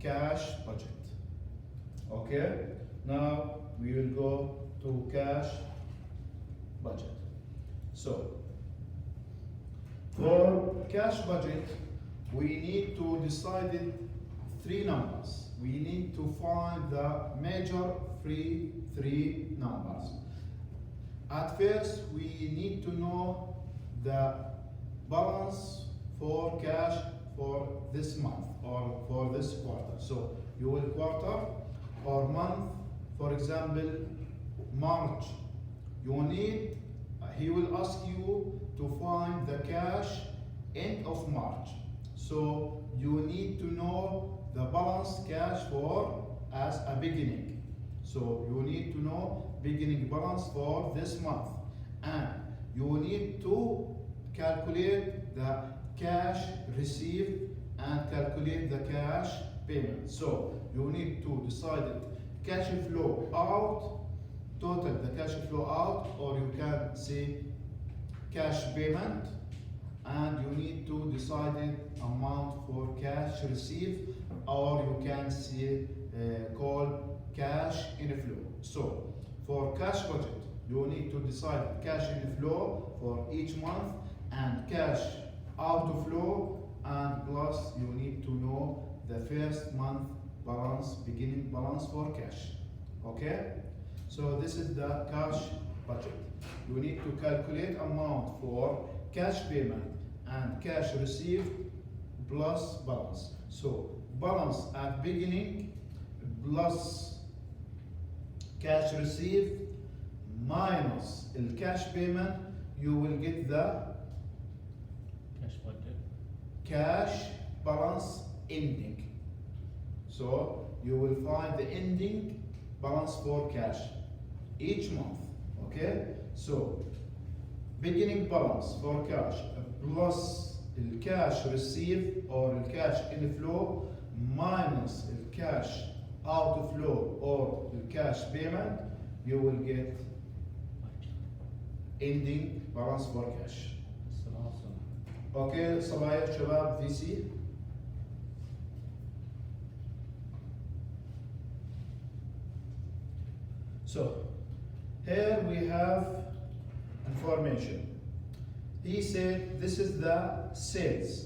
cash budget. Okay, now we will go to cash budget. So for cash budget, we need to decide it three numbers. We need to find the major three numbers. At first, we need to know the balance for cash for this month or for this quarter. So you will quarter or month, for example, March. You need, he will ask you to find the cash end of March. So you need to know the balance cash for as a beginning. So you need to know beginning balance for this month, and you need to calculate the cash received and calculate the cash payment. So you need to decide it cash flow out, total the cash flow out, or you can say cash payment, and you need to decide it amount for cash received, or you can see call cash inflow. So for cash budget, you need to decide cash inflow for each month and cash outflow, and plus you need to know the first month balance, beginning balance for cash. Okay, so this is the cash budget. You need to calculate amount for cash payment and cash received plus balance. So balance at beginning plus cash received minus the cash payment, you will get the cash budget. cash balance ending. So you will find the ending balance for cash each month. Okay, so beginning balance for cash plus the cash received or the cash inflow minus the cash outflow or the cash payment, you will get ending balance for cash. اوكي صبايا شباب في سي. So here we have information. He said this is the sales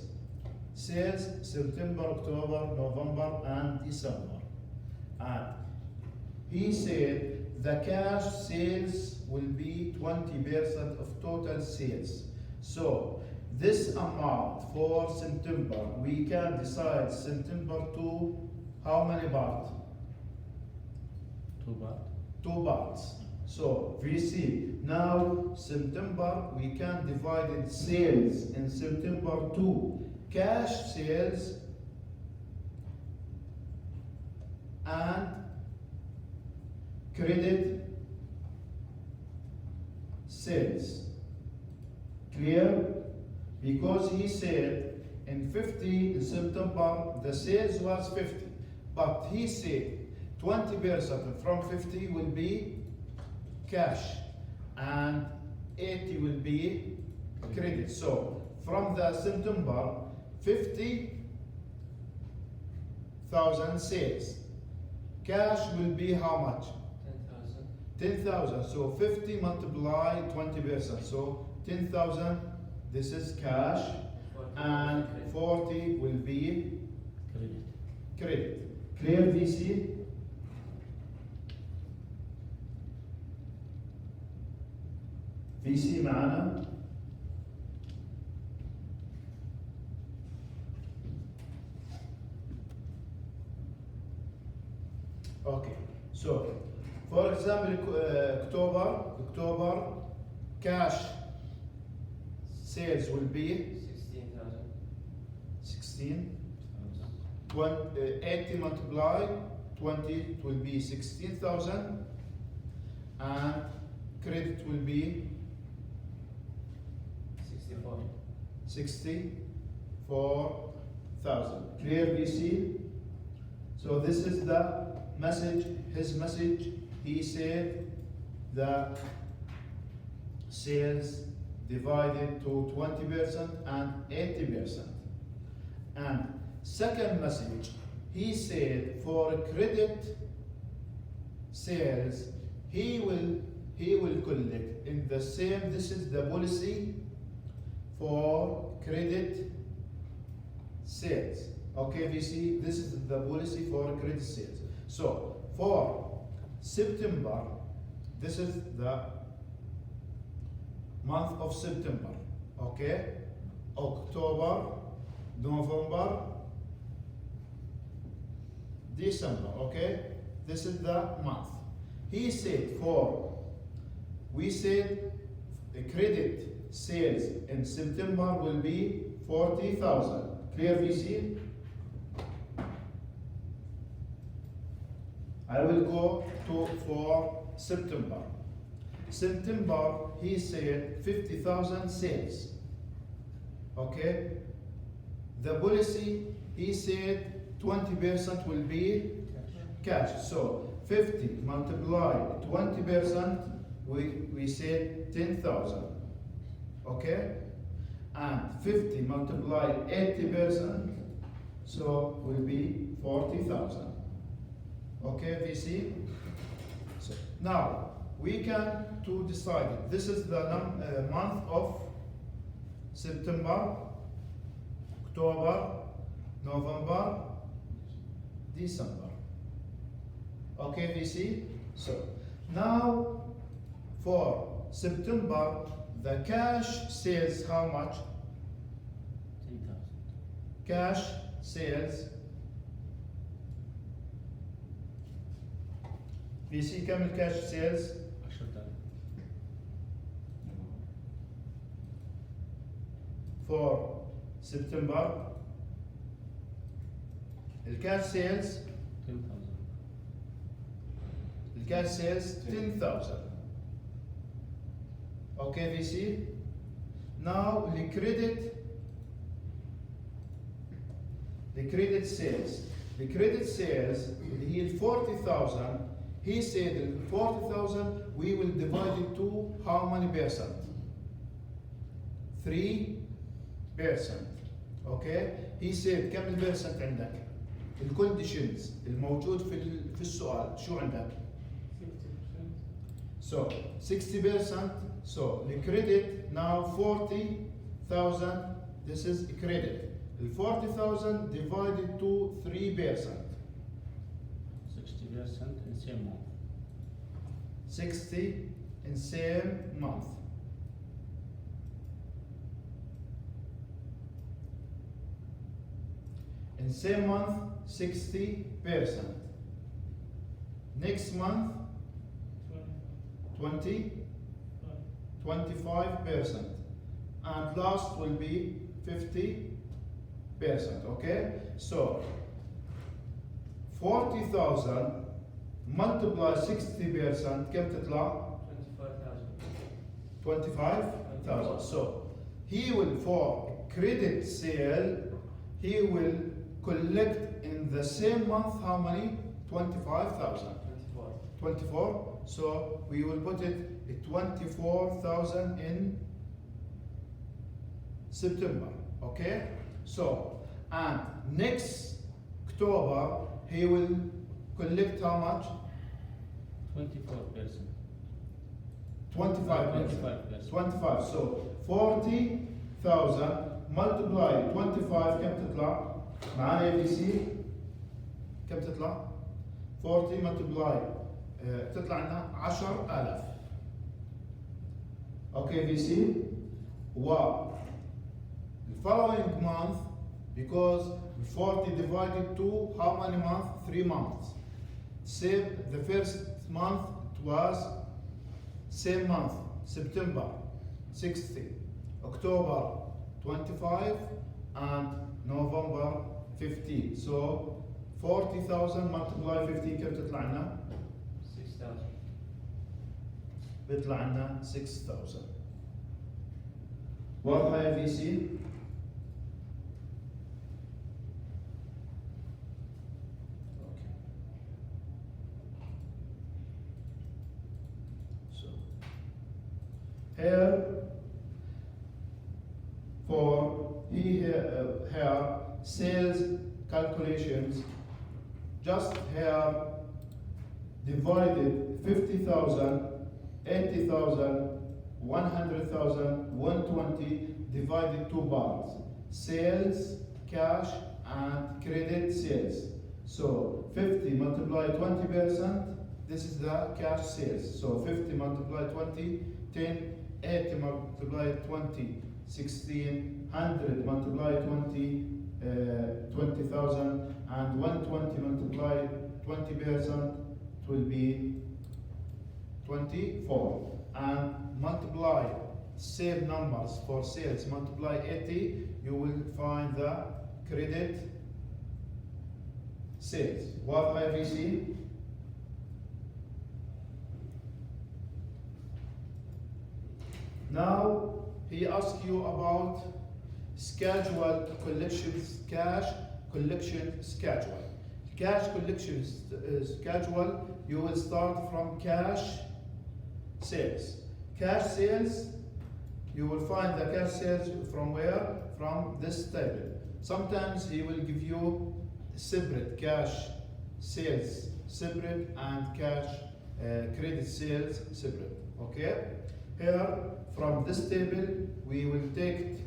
September, October, November and December, and he said the cash sales will be 20% of total sales. So this amount for September, we can decide September to how many parts? 2 baht. 2 parts. So we see now September, we can divide it sales in September to cash sales and credit sales. Clear? Because he said in 50 in September the sales was 50, but he said 20% from 50 will be cash and 80 will be credit. So from the September 50,000 sales, cash will be how much? 10,000. 10,000. So 50 multiply 20%. So 10,000. This is cash, and 40 will be credit. Clear VC? VC معنا؟ Okay. So, for example, October cash sales will be 16. 80 multiply 20, it will be 16,000, and credit will be 64,000. Clear VC? So this is the message, his message. He said the sales divided to 20% and 80%. And second message, he said for credit sales, he will collect in the same, this is the policy for credit sales. Okay, we see this is the policy for credit sales. So for September, this is the month of September. Okay, October, November, December. Okay, this is the month. He said we said the credit sales in September will be 40,000. Clear, VC? I will go for September. September, he said 50,000 sales. Okay? The policy, he said 20% will be cash. So 50 multiplied 20%, we said 10,000. Okay? And 50 multiplied 80%, so will be 40,000. Okay, VC? So now we can to decide it. This is the month of September, October, November, December. Okay, VC? So now for September, the cash sales how much? 10,000. Cash sales. VC كم الكاش سيلز؟ 10,000. for September. الكاش سيلز 10,000. الكاش سيلز 10,000. Okay, VC. Now the credit sales. The credit sales اللي هي 40,000. He said 40,000 we will divide it to how many percent? 3%. Okay? He said كم البرسنت عندك؟ الكونديشنز الموجود في السؤال شو عندك؟ 60%. So 60%. So the credit now 40,000. This is credit. The 40,000 divided to 3%. 60% in same month. 60 in same month. In same month, 60%. Next month, 20, 25%. And last will be 50%. Okay? So 40,000 multiply 60% كم تطلع؟ 25,000. 25,000. So he will for credit sale, he will collect in the same month how many? 25,000. 24. 24. So we will put it at 24,000 in September. Okay? So and next October he will collect how much? 24%. 25%. 25%. 25. So 40,000 multiply 25 كم تطلع؟ معانا يا بي سي كم تطلع؟ 40 multiply تطلع لنا 10,000. اوكي بي سي. و following month, because 40 divided to how many months? 3 months. Same, the first month it was same month, September 60, October 25, and November 15. So 40,000 multiply 15 كم تطلع لنا؟ 6,000. بيطلع لنا 6,000. واضحة يا في سي؟ Here for here sales calculations just here divided 50,000, 80,000, 100,000, 120 divided two parts. Sales, cash, and credit sales. So 50 multiply 20%, this is the cash sales. So 50 multiply 20, 10, 80 multiply 20, 16, 100 multiply 20, 20,000, and 120 multiply 20% will be 24. And multiply same numbers for sales, multiply 80, you will find the credit sales. What IVC? Now he asks you about schedule collections, cash collection schedule. Cash collection schedule, you will start from cash sales. Cash sales, you will find the cash sales from where? From this table. Sometimes he will give you separate cash sales separate and cash credit sales separate. Okay? Here from this table we will take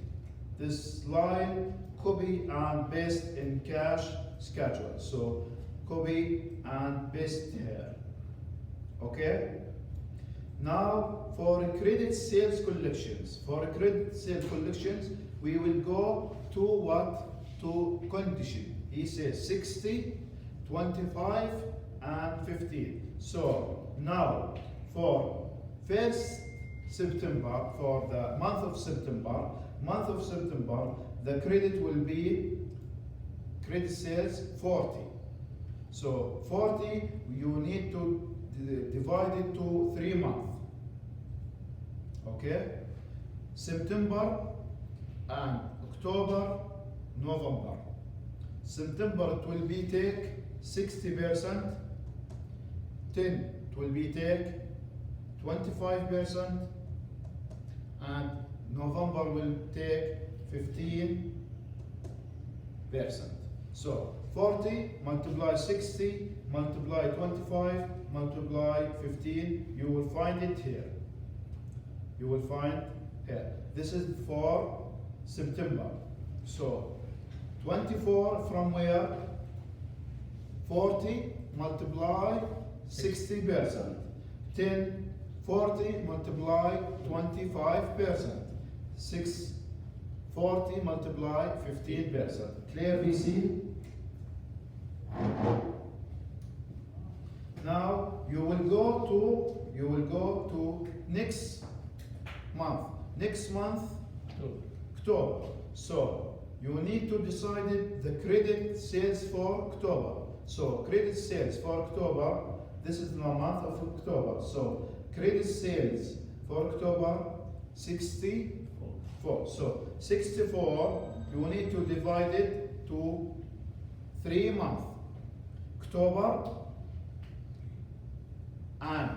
this line, copy and paste in cash schedule. So copy and paste here. Okay? Now for credit sales collections. For credit sales collections, we will go to what? To condition. He says 60, 25, and 15. So now for 1st September, for the month of September, the credit will be credit sales 40. So 40, you need to divide it to 3 months. Okay? September and October, November. September it will be take 60%, 10 it will be take 25%, and November will take 15%. So 40 multiply 60 multiply 25 multiply 15, you will find it here. You will find here. This is for September. So 24 from where? 40 multiply 60%. 10, 40 multiply 25%. 6, 40 multiply 15%. Clear VC? Now you will go to next month. Next month, October. So you need to decide the credit sales for October. So credit sales for October, this is the month of October. So credit sales for October, 64. So 64, you need to divide it to 3 months. October and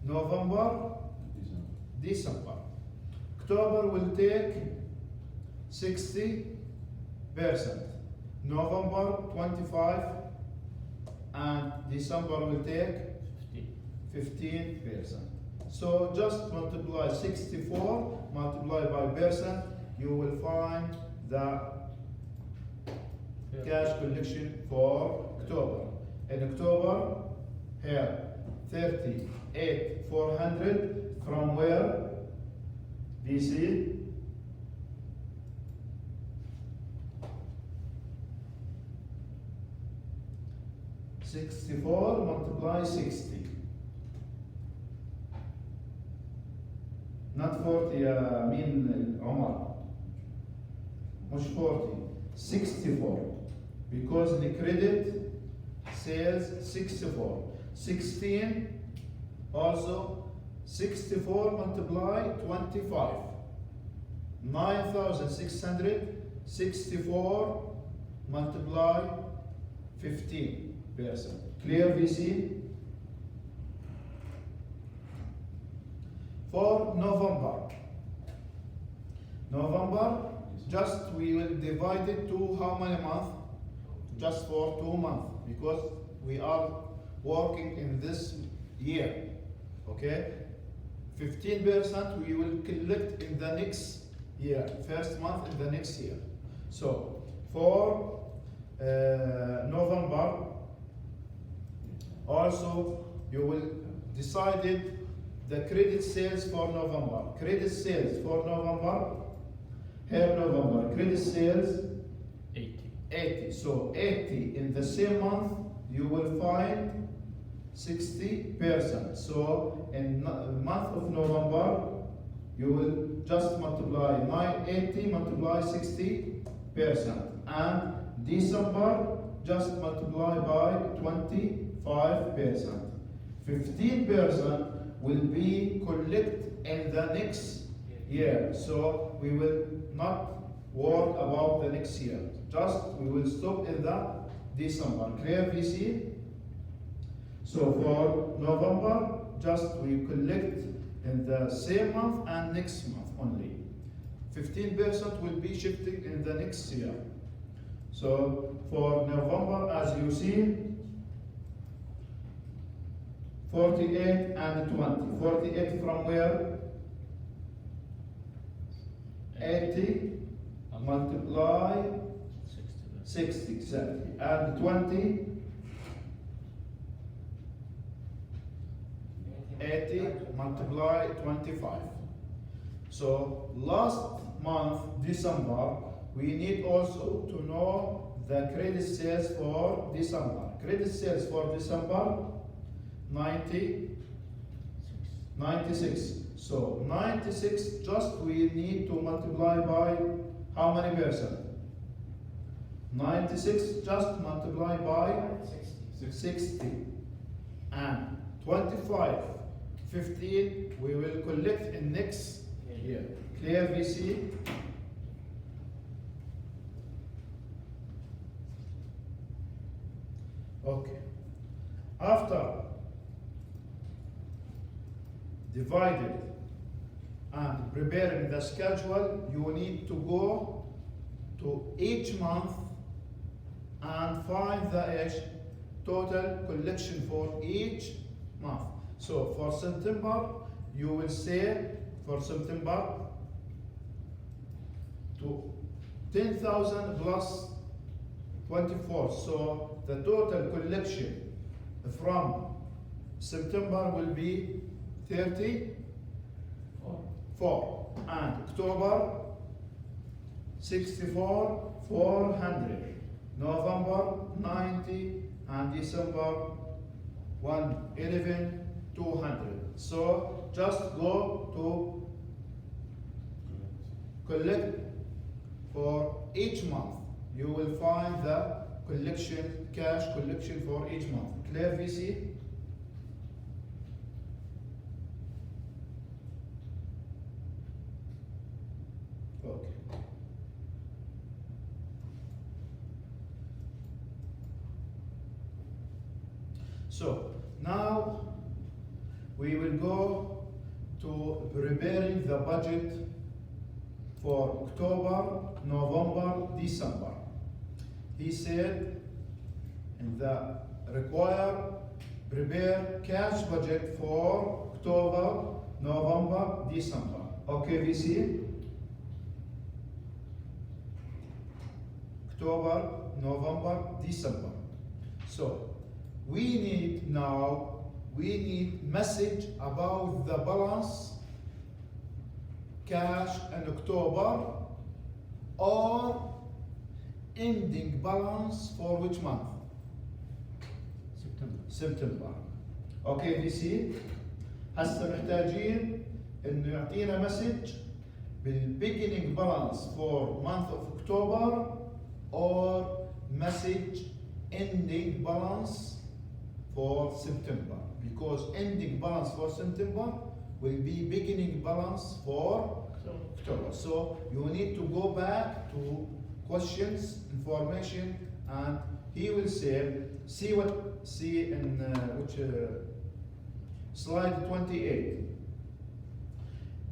November, December. October will take 60%, November 25%, and December will take 15%. So just multiply 64, multiply by percent, you will find the cash collection for October. In October, here 38,400 from where? DC. $64 multiply 60. Not 40 mean Omar. مش 40. 64. Because the credit sales 64. 16 also 64 multiply 25. 9,664 multiply 15%. Clear VC? For November. November, just we will divide it to how many months? just for 2 months, because we are working in this year, okay? 15% we will collect in the next year, first month in the next year. So for November, also you will decided the credit sales for November. Credit sales for November, here November, credit sales 80. 80. So 80 in the same month, you will find 60%. So in month of November, you will just multiply 980 multiply 60%. And December, just multiply by 25%. 15% will be collected in the next year. So we will not work about the next year. Just we will stop in the December. Clear, VC? So for November, just we collect in the same month and next month only. 15% will be shifting in the next year. So for November, as you see, 48 and 20. 48 from where? 80 multiply 60 exactly. And 20, 80 multiply 25. So last month, December, we need also to know the credit sales for December. Credit sales for December, 96. So 96, just we need to multiply by how many percent? 96 just multiply by 60. And 25, 15 we will collect in next year. Clear, VC? Okay. After divided and preparing the schedule, you need to go to each month and find the total collection for each month. So for September, you will say for September to 10,000 plus 24. So the total collection from September will be 34, and October 64, 400, November 90, and December 111, 200. So just go to collect for each month. You will find the collection, cash collection for each month. Clear, VC? Okay. So now we will go to preparing the budget for October, November, December. He said in the prepare cash budget for October, November, December. Okay, VC? October, November, December. So we need message about the balance cash in October or ending balance for which month? September. اوكي في سي هسه محتاجين انه يعطينا مسج بالbeginning balance for month of October or message ending balance for September, because ending balance for September will be beginning balance for October. So you need to go back to questions, information, and he will say, see in which slide 28.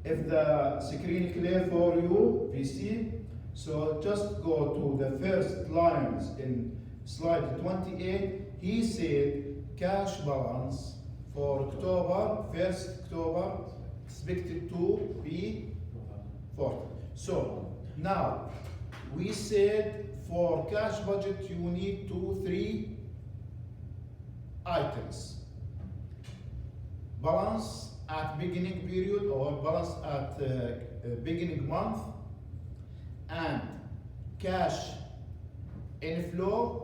If the screen clear for you, VC, so just go to the first lines in slide 28, he said cash balance for October, 1st October, expected to be 40. So now we said for cash budget you need 3 items. Balance at beginning period or balance at beginning month, and cash inflow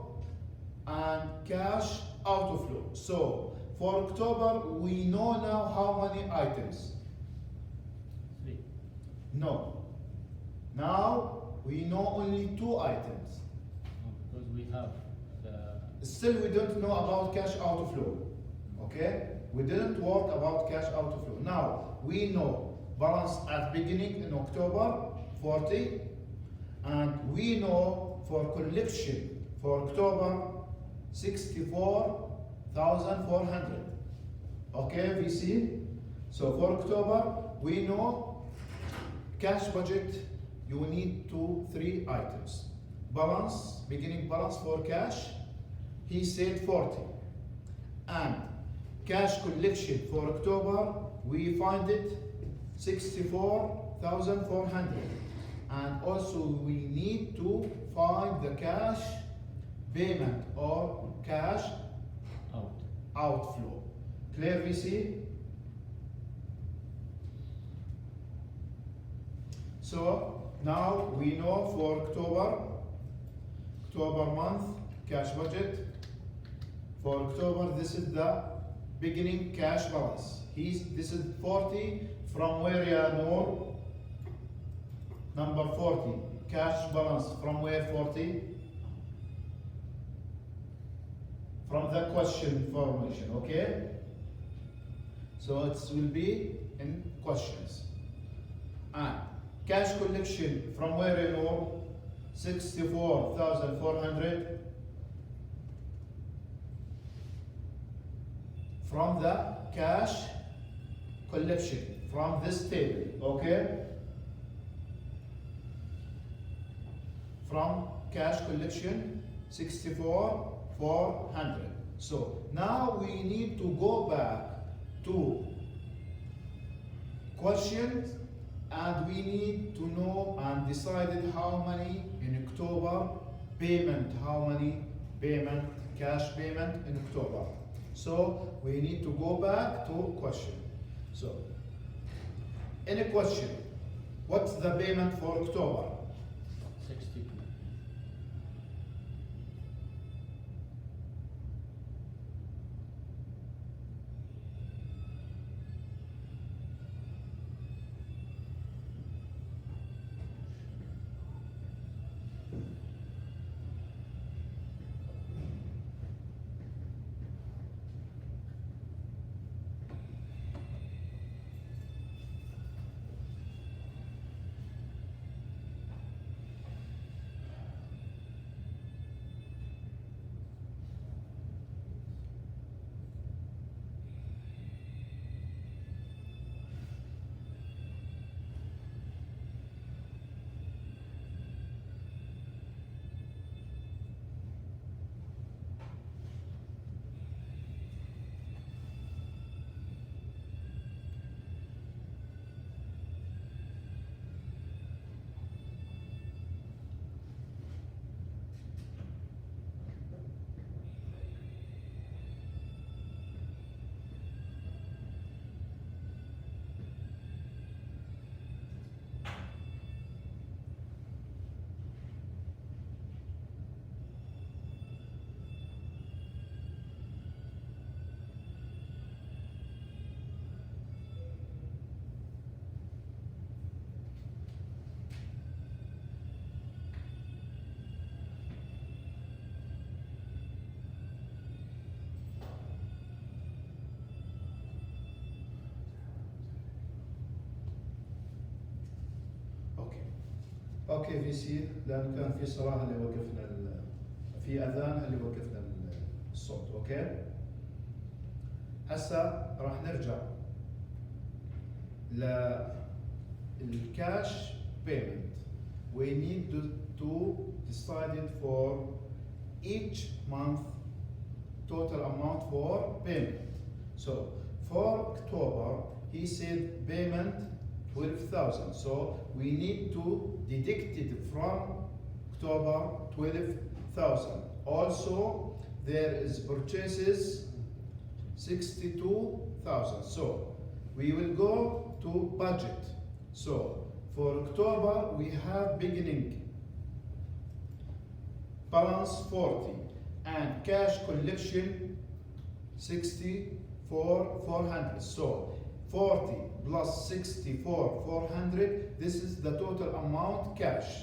and cash outflow. So for October we know now how many items? 3. No. Now we know only 2 items. Because we have the Still we don't know about cash outflow. Okay? We didn't work about cash outflow. Now we know balance at beginning in October 40, and we know for collection for October 64,400. Okay, VC? So for October we know cash budget you need 3 items. Balance, beginning balance for cash, he said 40. And cash collection for October, we find it 64,400. And also we need to find the cash payment or cash out. outflow. Clear, VC? So now we know for October month cash budget. For October, this is the beginning cash balance. This is 40 from where, ya Noor? Number 40. Cash balance from where 40? From the question formation, okay? So it will be in questions. And cash collection from where, ya Noor? 64,400. From the cash collection, from this table, okay? From cash collection, 64,400. So now we need to go back to questions, and we need to know and decided how many in October payment, how many payment, cash payment in October. So we need to go back to question. So in a question, what's the payment for October? 62. اوكي في سي، لانه كان في صراحه اللي وقفنا في اذان اللي وقفنا الصوت. اوكي هسا راح نرجع للكاش بيمنت. We need to decide it for each month total amount for payment. So for October, he said payment 12,000. So we need to deduct it from October 12,000. Also, there is purchases 62,000. So we will go to budget. So for October, we have beginning balance 40 and cash collection 64,400. So 40 plus 64,400, this is the total amount cash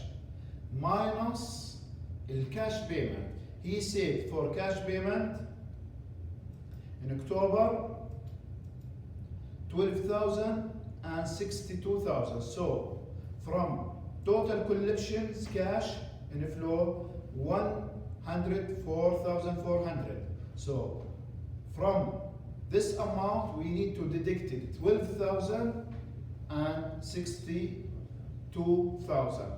minus the cash payment. He said for cash payment in October 12,000 and 62,000. So from total collections cash inflow 104,400. So from this amount we need to deduct it 12,000 and 62,000.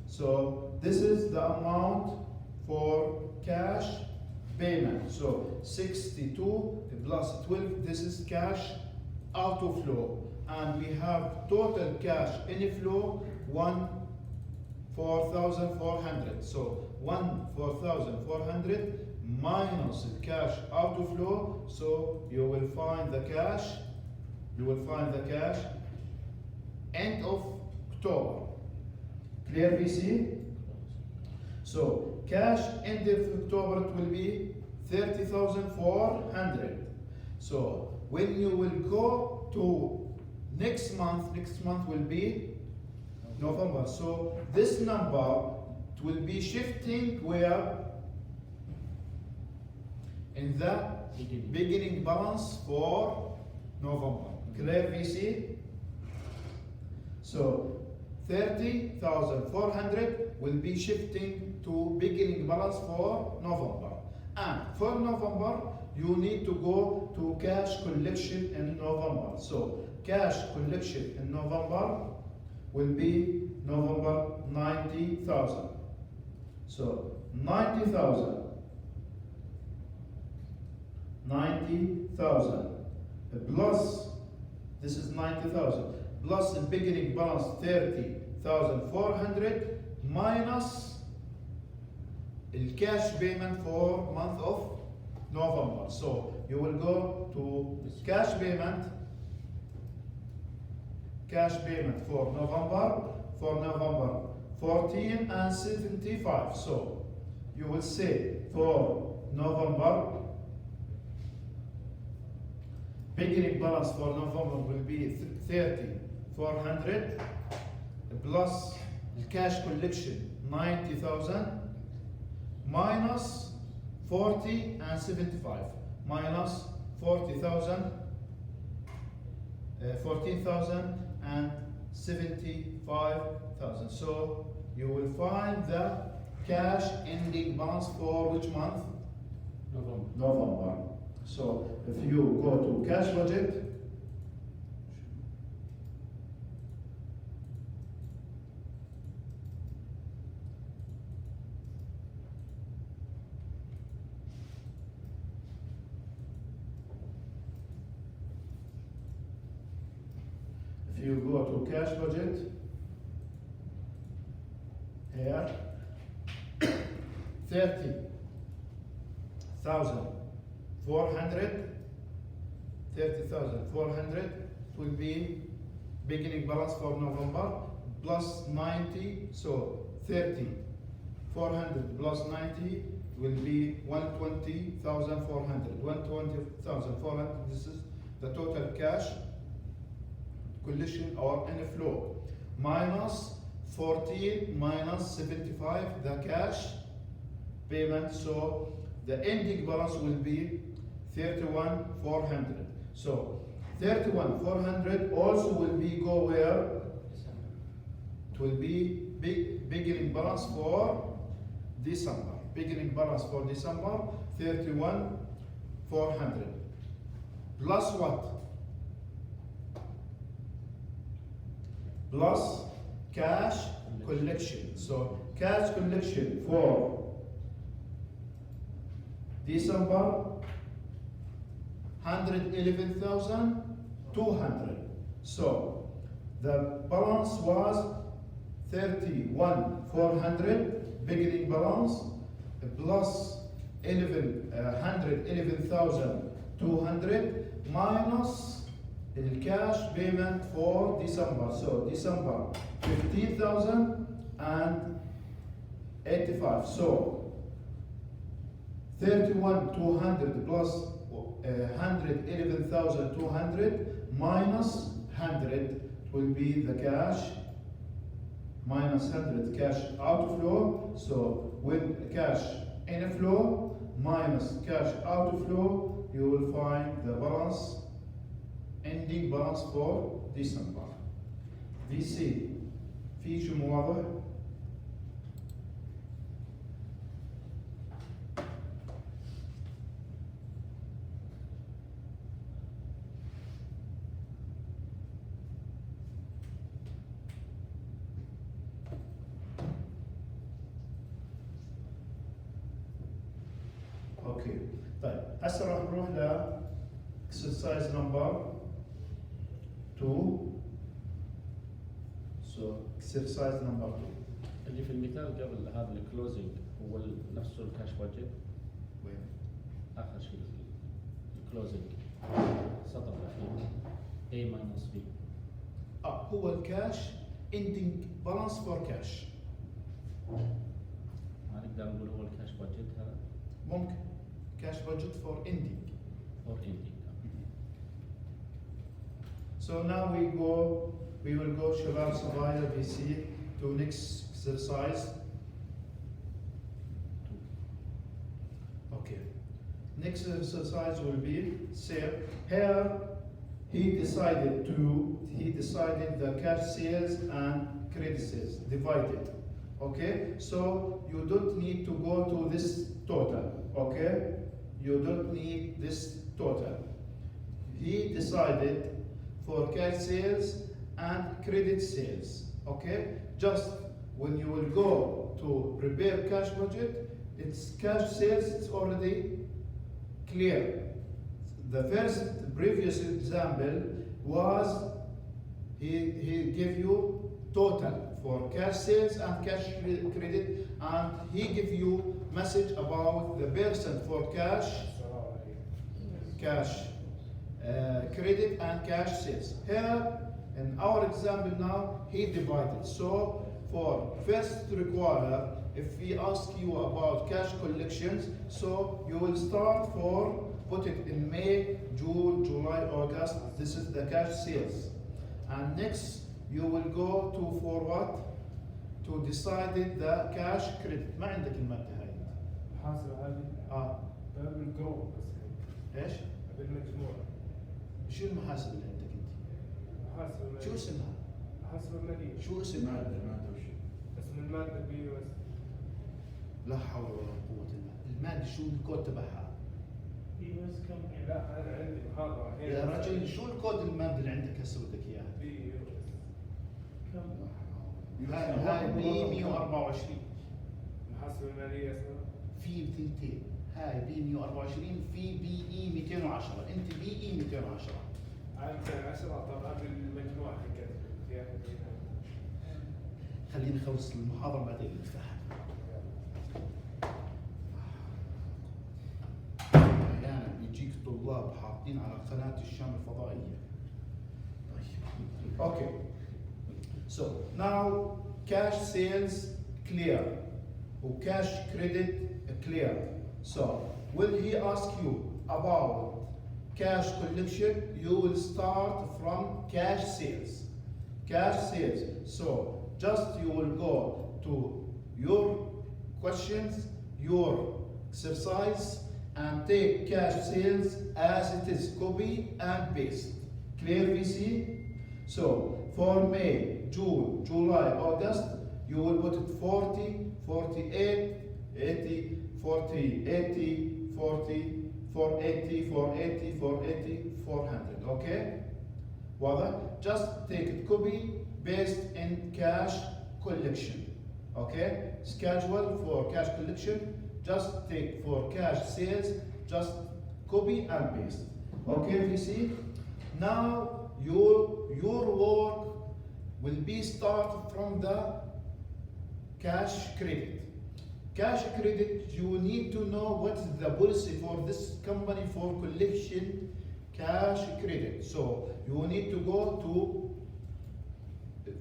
So this is the amount for cash payment. So 62 plus 12, this is cash outflow, and we have total cash inflow 14,400. So 14,400 minus the cash outflow. So you will find the cash. End of October. Clear, VC? So cash end of October it will be 30,400. So when you will go to next month will be November. So this number will be shifting where? In the beginning balance for November. Clear, VC? So 30,400 will be shifting to beginning balance for November. And for November, you need to go to cash collection in November. So cash collection in November will be November 90,000. So 90,000 plus, this is 90,000 plus the beginning balance 30,400 minus the cash payment for month of November. So you will go to cash payment for November 14 and 75. So you will say for November beginning balance for November will be 30,400 plus the cash collection 90,000 minus 40 and 75 minus 40,000, 14,000 and 75,000. So you will find the cash ending balance for which month? November. So if you go to cash budget, here 30,400 will be beginning balance for November plus 90. So 30,400 plus 90 will be 120,400. 120,400. This is the total cash collection or inflow minus 14 minus 75 the cash payment. So the ending balance will be 31,400. So 31,400 also will be go where? It will be beginning balance for December. Beginning balance for December 31,400 plus what? Plus cash collection. So cash collection for December 111,200. So the balance was 31,400 beginning balance plus 111,200 minus the cash payment for December. So December 15,085. So 31,200 plus 111,200 minus 100 will be the cash, minus 100 cash outflow. So with cash inflow minus cash outflow, you will find the balance, ending balance for December. VC في شيء مو واضح؟ اوكي طيب هسه راح نروح ل exercise number 2. So exercise number 2. اللي في المثال قبل هذا الكلوزنج هو نفسه الكاش بادجت. وين؟ اخر شيء الكلوزنج السطر الاخير A minus B. هو الكاش ending balance for cash. ما نقدر نقول هو الكاش بادجت هذا ممكن cash budget for ending. or ending. So now we will go شباب صبايا VC to next exercise. Okay. Next exercise will be say here he decided the cash sales and credit sales divided. Okay, so you don't need to go to this total. Okay, you don't need this total. He decided for cash sales and credit sales. Okay, just when you will go to prepare cash budget, it's cash sales, it's already clear. The first previous example was he gave you total for cash sales and cash credit, and he give you message about the percent for cash credit and cash sales. Here in our example now he divided. So for first require, if we ask you about cash collections, so you will start for put it in May, June, July, August. This is the cash sales, and next you will go to for what? To decide the cash credit. ما عندك المادة هاي. حاسب هذه بالجروب بس ايش؟ بالمجموع. شو المحاسبة اللي عندك انت؟ حاسب المالية. شو اسمها؟ حاسب المالية. شو اسمها؟ اسم المادة بي بس. لا حول ولا قوة إلا بالله. المادة شو الكود تبعها؟ بي بس كم؟ لا أنا عندي محاضرة. يا رجل شو الكود المادة اللي عندك هسه بدك اياها؟ بي كم؟ هاي بي 124. محاسب المالية اسمها. في ثنتين، هاي بي 124 في بي اي 210، انت بي اي 210. عام 10 طبعا بالمجموع حكيت فيها. خلينا نخلص المحاضرة بعدين نفتحها. احيانا بيجيك طلاب حاطين على قناة الشام الفضائية. طيب اوكي. So now cash sales clear وcash credit clear. So when he ask you about cash collection, you will start from cash sales. Cash sales. So just you will go to your questions, your exercise, and take cash sales as it is, copy and paste. Clear VC? So for May, June, July, August, you will put it 40, 48, 80, 40, 80, 40, 480, 480, 480, 400. Okay? واضح? Just take it, copy, paste in cash collection. Okay? Schedule for cash collection. Just take for cash sales just copy and paste. Okay, VC? Now your work will be started from the cash credit. Cash credit, you need to know what is the policy for this company for collection cash credit. So you need to go to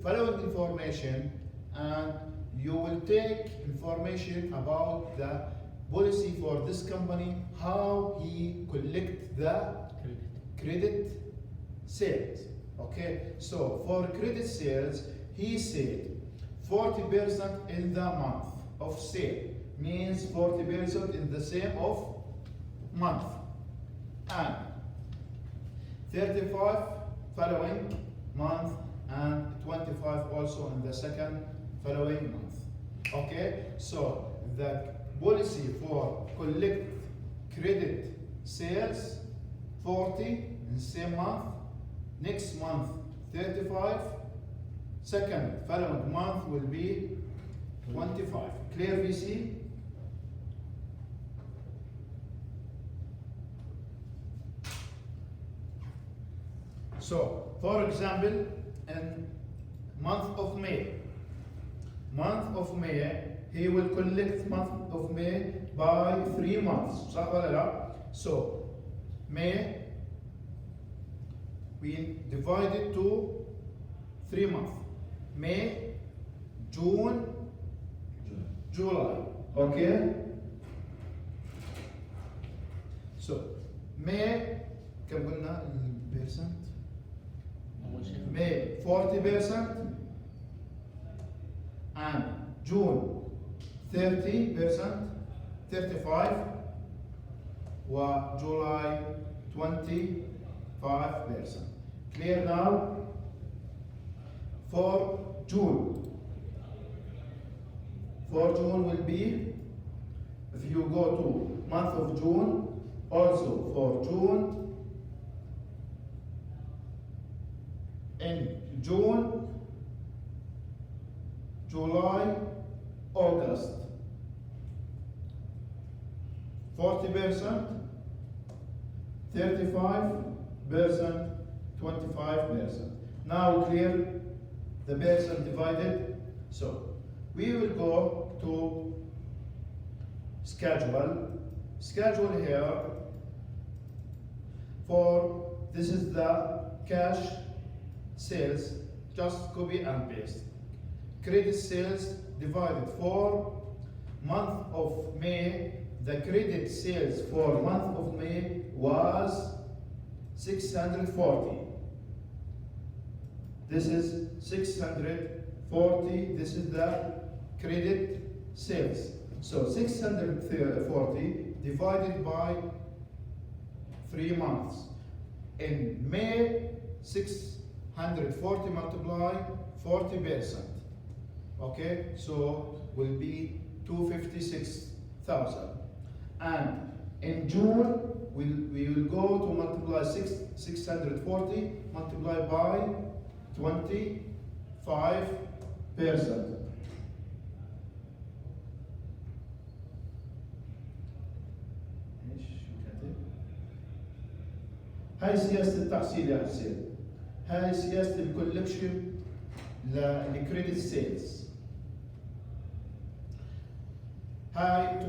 following information and you will take information about the policy for this company, how he collect the credit sales. Okay, so for credit sales, he said 40% in the month of sale, means 40% in the same of month, and 35 following month, and 25 also in the second following month. Okay, so the policy for collect credit sales 40 in the same month, next month 35, second following month will be 25. Clear, VC? So, for example, in month of May, he will collect month of May by 3 months. صح ولا لا? So, May, we divide it to 3 months. May, June, July. Okay? So, May, كم قلنا البيرسنت؟ أول شيء May 40% and June 30%, 35 وجولاي 25%. Clear now? For June will be, if you go to month of June, also for June, in June, July, August, 40%, 35%, 25%. Now clear the percent divided. So we will go to schedule. Schedule here for this is the cash sales, just copy and paste. Credit sales divided for month of May. The credit sales for month of May was 640. This is 640. This is the credit sales. So 640 divided by 3 months. In May, 640 multiply 40%. Okay, so will be 256,000. And in June, we will go to multiply 640 multiply by 25%. هاي سياسة التحصيل يا حسين. هاي سياسة الكولكشن للكريدت سيلز. هاي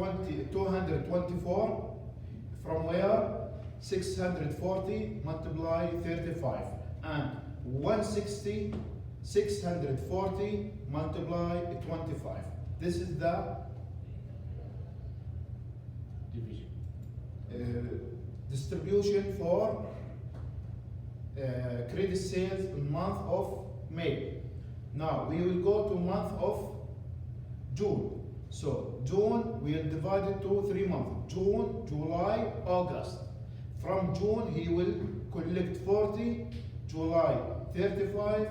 224 from where 640 multiply 35 and 160 640 multiply 25. This is the division. Distribution for credit sales in month of May. Now we will go to month of June. So June we will divide it to 3 months. June, July, August. From June he will collect 40, July 35,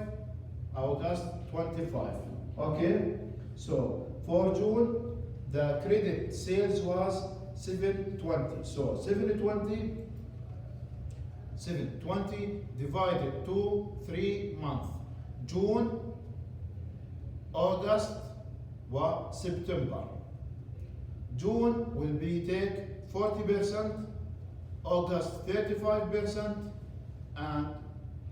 August 25. Okay? So for June the credit sales was 720. So 720 divided to 3 months. June, August, September. June will be take 40%, August 35%, and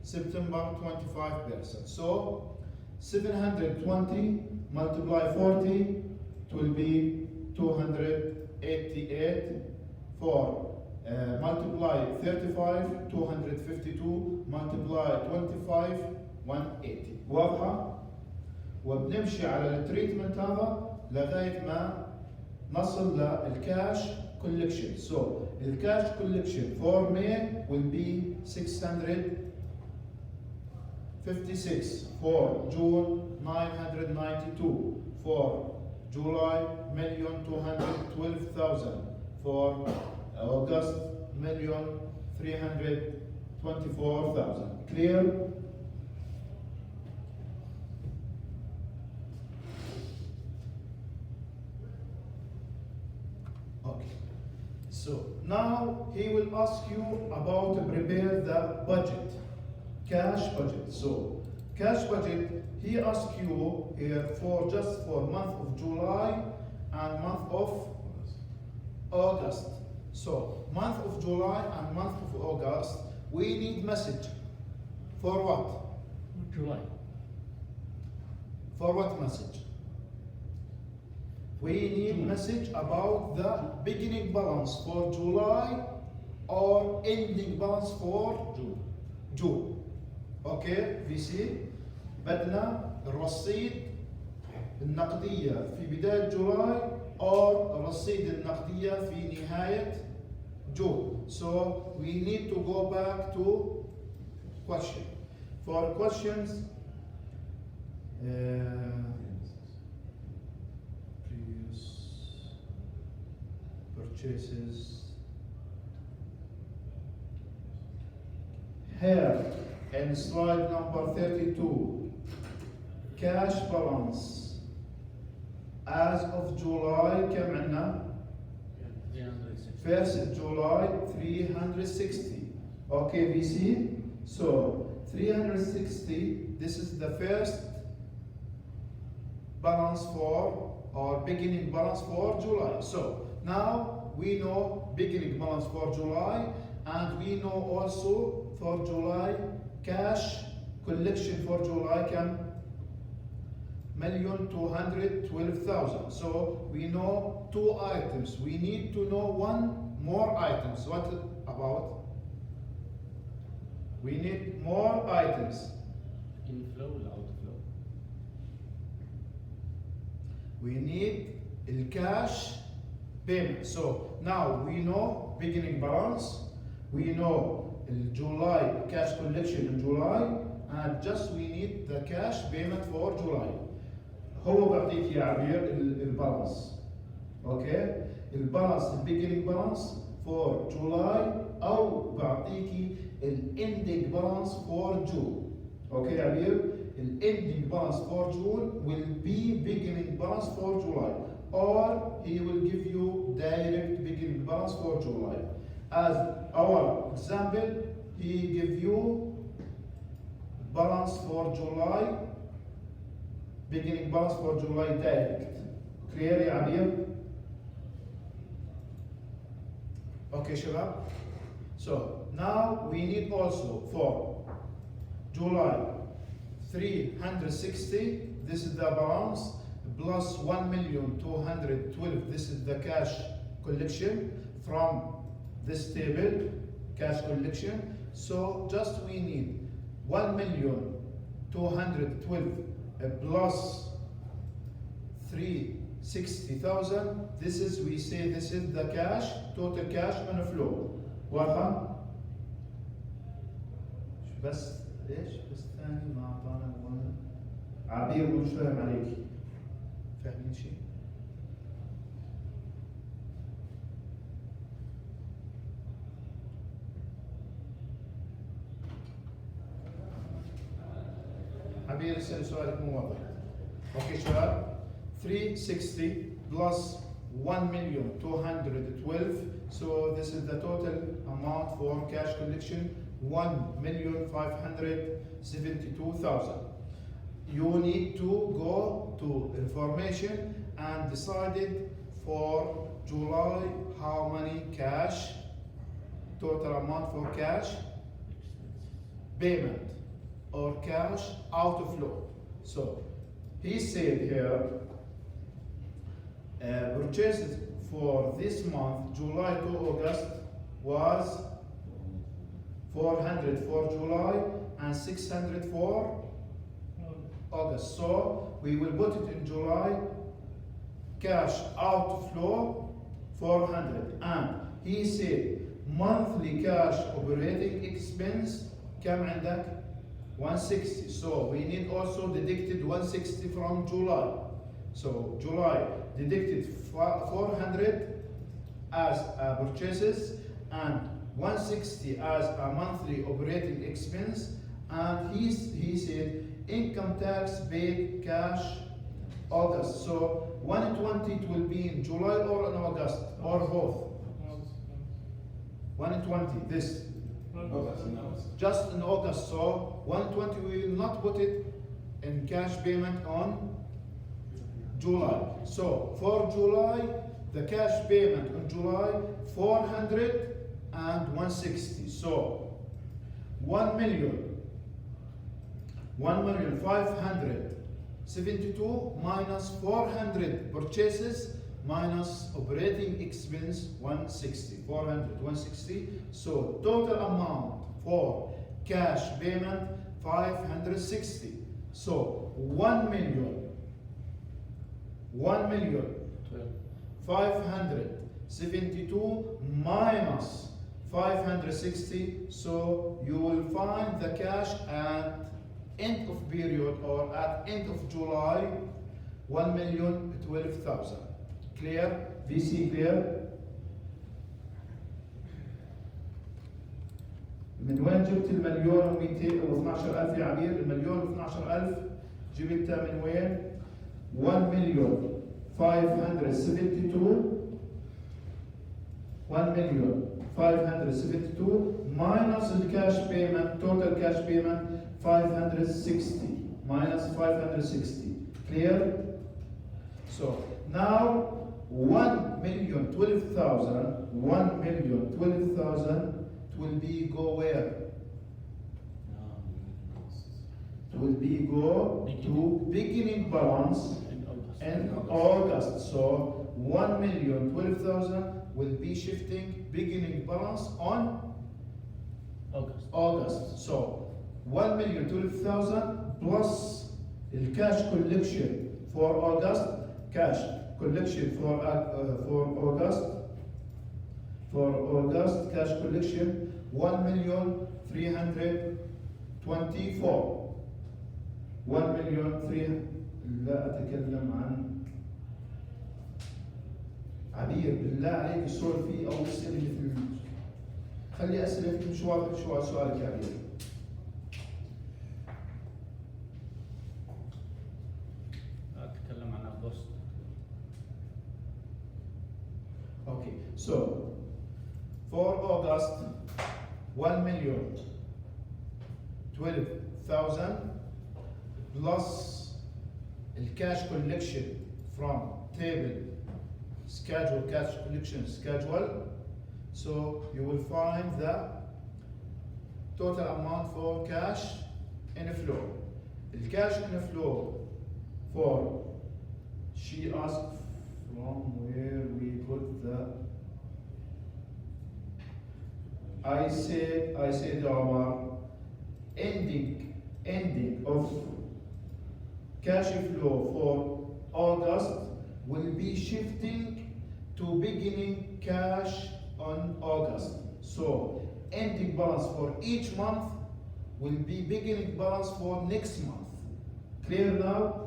September 25%. So 720 multiply 40, it will be 288 for multiply 35 252 multiply 25 180. واضحة؟ وبنمشي على التريتمنت هذا لغاية ما نصل للكاش collection. So الكاش collection for May will be 656, for June 992, for July 1,212,000, for August 1,324,000. Clear? Okay. So now he will ask you about to prepare the budget, cash budget. So cash budget, he asks you here for just for month of July and month of August. So month of July and month of August, we need message. For what? July. For what message? We need message about the beginning balance for July or ending balance for June. June. Okay, VC. بدنا الرصيد النقدية في بداية جولاي أو الرصيد النقدية في نهاية June. So we need to go back to question. For questions, previous purchases. Here in slide number 32, cash balance as of July كم عندنا؟ 306. 1st July 360. Okay, VC. So 360, this is the first balance for or beginning balance for July. So now we know beginning balance for July, and we know also for July cash collection for July كم؟ 1,212,000. So we know two items. We need to know one more items. What about? We need more items. Inflow ولا outflow؟ We need the cash payment. So now we know beginning balance. We know July cash collection in July, and just we need the cash payment for July. هو بعطيك يا عبير البالانس. اوكي؟ البالانس beginning balance for July او بعطيكي ending balance for June. اوكي يا عبير؟ ending balance for June will be beginning balance for July, or he will give you direct beginning balance for July. As our example, he give you balance for July, beginning balance for July direct. Clear يا عبير؟ Okay شباب? So now we need also for July 360, this is the balance, plus 1,212,000, this is the cash collection from this table, cash collection. So just we need 1,212,000 plus 360,000. This is, we say this is the cash, total cash on flow. واضحة؟ بس ايش؟ بس ثاني ما اعطانا عبير مش فاهم عليك. فاهمين شيء؟ عبير اسأل سؤالك مو واضح. اوكي شباب؟ 360 plus 1,212,000. So this is the total amount for cash collection, 1,572,000. You need to go to information and decide it for July how many cash total amount for cash payment or cash outflow. So he said here, purchases for this month, July to August, was 400 for July and 600 for August. So we will put it in July, cash outflow 400. And he said monthly cash operating expense كم عندك؟ 160. So we need also deducted 160 from July. So July deducted 400 as purchases and 160 as a monthly operating expense. And he said income tax paid cash August. So 120 it will be in July or in August or both. 120 this. Just in August, so 120 we will not put it in cash payment on July. So for July, the cash payment in July 400 and 160. So 1,572 minus 400 purchases minus operating expense 160, 400, 160. So total amount for cash payment 560. So 1,572 minus 560. So you will find the cash at end of period or at end of July 1,012,000. Clear? VC clear? من وين جبت المليون و212,000 يا عبير؟ المليون و12,000 جبتها من وين؟ 1,572 minus the cash payment, total cash payment 560 minus 560. Clear? So now 1,012,000 will be go where? It will be go to beginning balance in August. So 1,012,000 will be shifting beginning balance on August. So 1,012,000 plus the cash collection for August, cash collection for August cash collection 1,324. 1,300,000. لا أتكلم عن عبير بالله عليك السؤال فيه أو أسئلة مثل خلي أسئلة مش واضح شو سؤالك يا عبير. أتكلم عن أغسطس. Okay, so for August, 1,012,000 plus the cash collection from table schedule, cash collection schedule. So you will find the total amount for cash inflow. The cash inflow for, she asked from where we put the, I said our ending of cash flow for August will be shifting to beginning cash on August. So ending balance for each month will be beginning balance for next month. Clear now?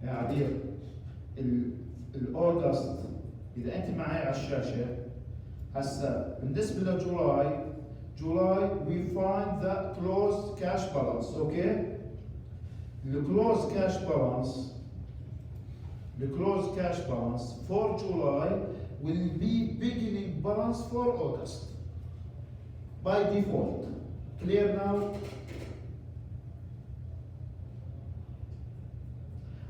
يا عبير الأوغست إذا أنت معي على الشاشة هسا بالنسبة لجولاي we find the closed cash balance, okay? The closed cash balance for July will be beginning balance for August by default. Clear now?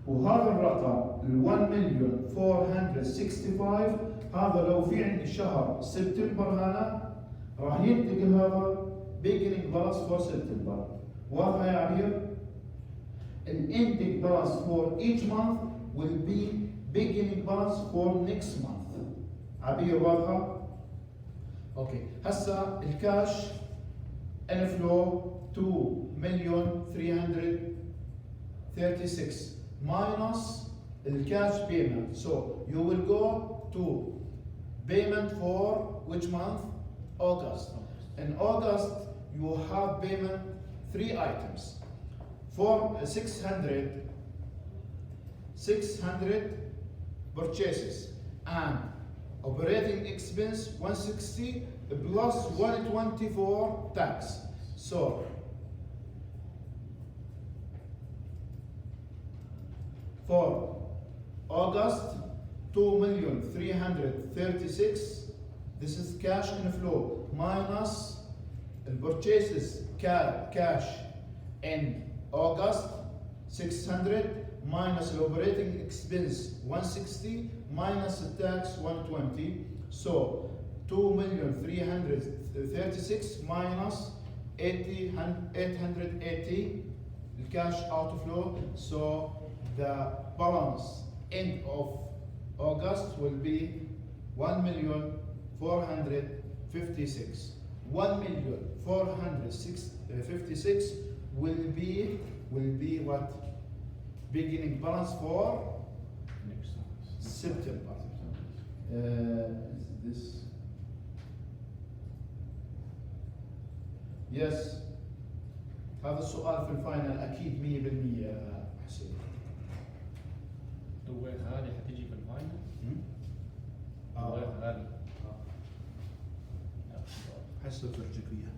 وهذا الرقم ال 1,465 هذا لو في عندي شهر سبتمبر هنا راح ينتقل هذا beginning balance for September. واضح يا عبير؟ ال ending balance for each month will be beginning balance for next month. عبير واضحة؟ اوكي هسا الكاش inflow 2,336 minus الكاش payment. So you will go to payment for which month? August. In August you have payment 3 items for 600 purchases and operating expense 160 plus 124 tax. So for August 2,336, this is cash inflow minus the purchases cash in August 600 minus the operating expense 160 minus the tax 120. So 2,336 minus 880 the cash outflow. So the balance end of August will be 1,456. 1,456 will be what? Beginning balance for Next. September. Is this? Yes. هذا السؤال في الفاينل أكيد 100% يا حسين. هو هذه حتيجي في الفاينل؟ هو آه. هذه. حصة ترجيكية.